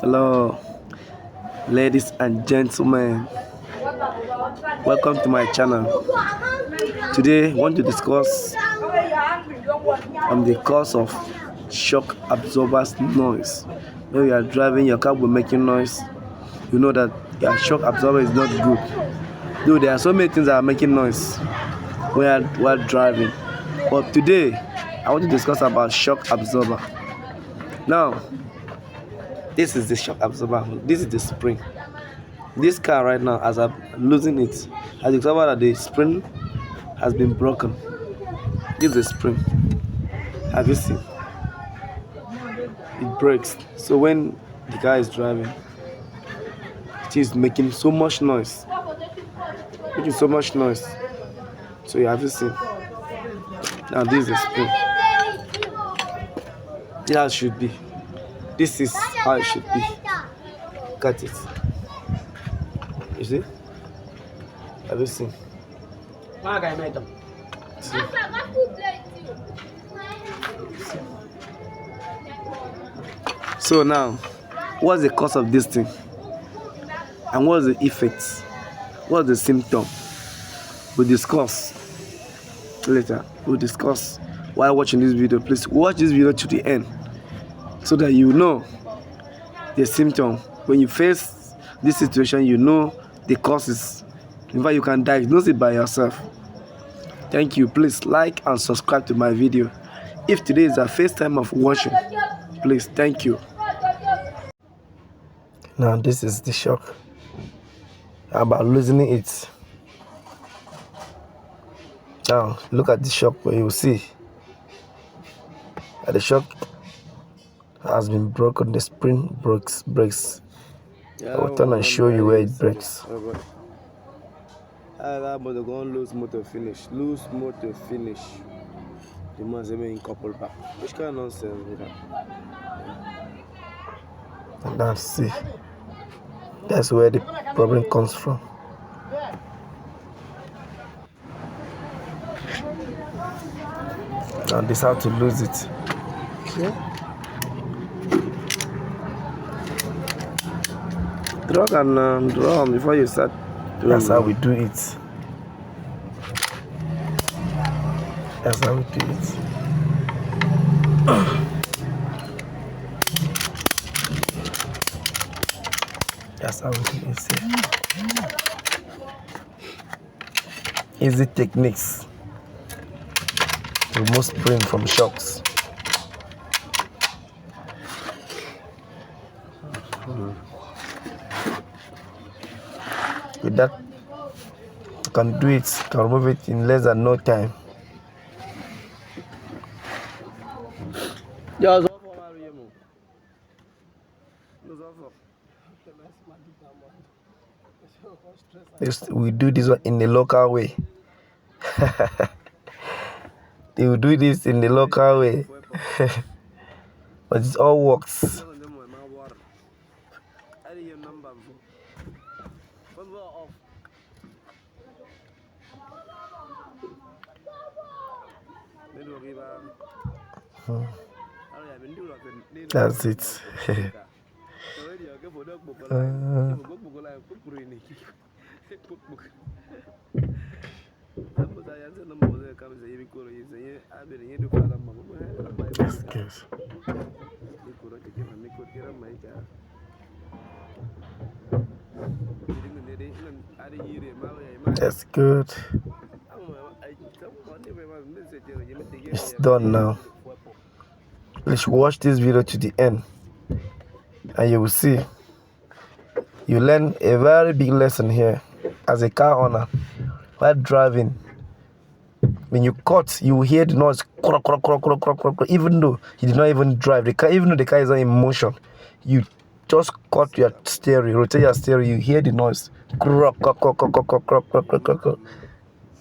Hello, ladies and gentlemen. Welcome to my channel. Today, I want to discuss on the cause of shock absorbers noise. When you are driving, your car will be making noise. You know that your shock absorber is not good. Though there are so many things that are making noise while driving. But today, I want to discuss about shock absorber. Now, this is the shock absorber. This is the spring. This car right now, as I'm losing it, I discovered that the spring has been broken. This is the spring. Have you seen? It breaks. So when the car is driving, it is making so much noise. Making so much noise. So you have you seen? Now this is the spring. This how it should be. This is how it should be. Cut it. You see? Have you seen? See? So now, what's the cause of this thing? And what's the effects? What's the symptom? We'll discuss later. We'll discuss while watching this video. Please watch this video to the end so that you know the symptom. When you face this situation, you know the causes. In fact, you can diagnose it by yourself. Thank you. Please like and subscribe to my video. If today is the first time of watching, please, thank you. Now this is the shock about losing it. Now look at the shock where you see that the shock has been broken. The spring breaks. I will turn and show you where it breaks. Lose motor finish. The man's in couple back. Which kind of nonsense is that? And that's where the problem comes from. And this how to lose it. Okay. Drag and drum before you start. That's how we do it. That's how we do it. That's how we do it. Easy techniques to remove spring from shocks. With that, you can do it. You can remove it in less than no time. We do this one in the local way. They will do this in the local way. But it all works. That's it. That's good. It's done now. Please watch this video to the end and you will see. You learn a very big lesson here as a car owner. While driving, when you cut, you will hear the noise, even though you did not even drive the car, even though the car is not in motion. You just cut your steering, rotate your steering, you hear the noise.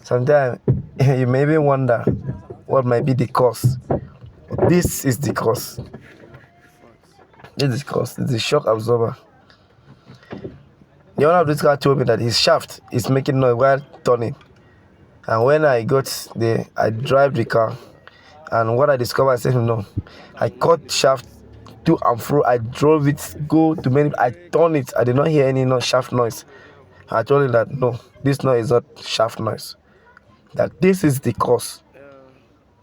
Sometimes you maybe wonder what might be the cause. This is the cause. This is the cause. This is the shock absorber. The owner of this car told me that his shaft is making noise while turning. And when I got there, I drive the car. And what I discovered, I said, no, I cut shaft to and fro. I drove it, go to many. I turned it. I did not hear any shaft noise. I told him that no, this noise is not shaft noise. That this is the cause.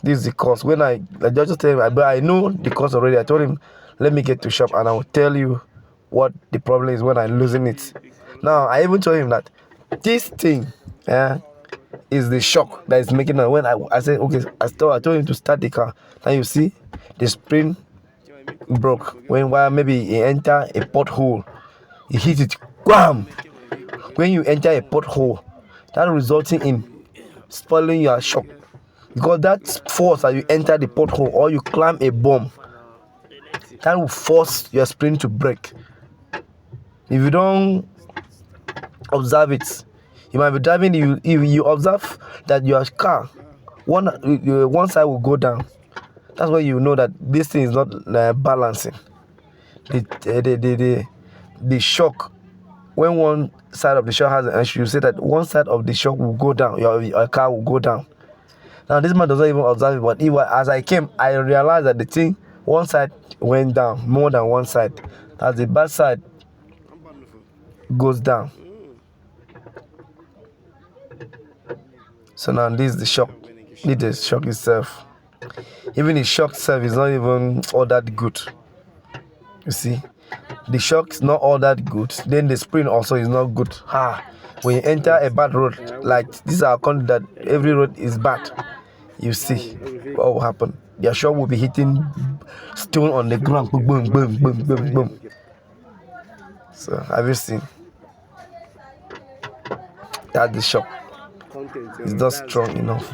This is the cause. When I just tell him, but I know the cause already. I told him, let me get to shop and I will tell you what the problem is when I'm losing it. Now I even told him that this thing, is the shock that is making it. When I said okay, I told him to start the car. Now you see, the spring broke while maybe he enter a pothole, he hit it, wham. When you enter a pothole, that resulting in spoiling your shock, because that force that you enter the pothole or you climb a bomb, that will force your spring to break. If you don't observe it, you might be driving, you observe that your car, one side will go down. That's why you know that this thing is not balancing. The shock, when one side of the shock has an issue, you say that one side of the shock will go down, your car will go down. Now this man doesn't even observe it, but as I came, I realized that the thing, one side went down, more than one side. As the back side goes down. So now this is the shock. This is the shock itself. Even the shock itself is not even all that good. You see, the shock is not all that good. Then the spring also is not good. When you enter a bad road, like this is our country that every road is bad, you see what will happen. Your shock will be hitting stone on the ground. Boom, boom, boom, boom, boom, boom. So have you seen? That's the shock. It's not strong enough.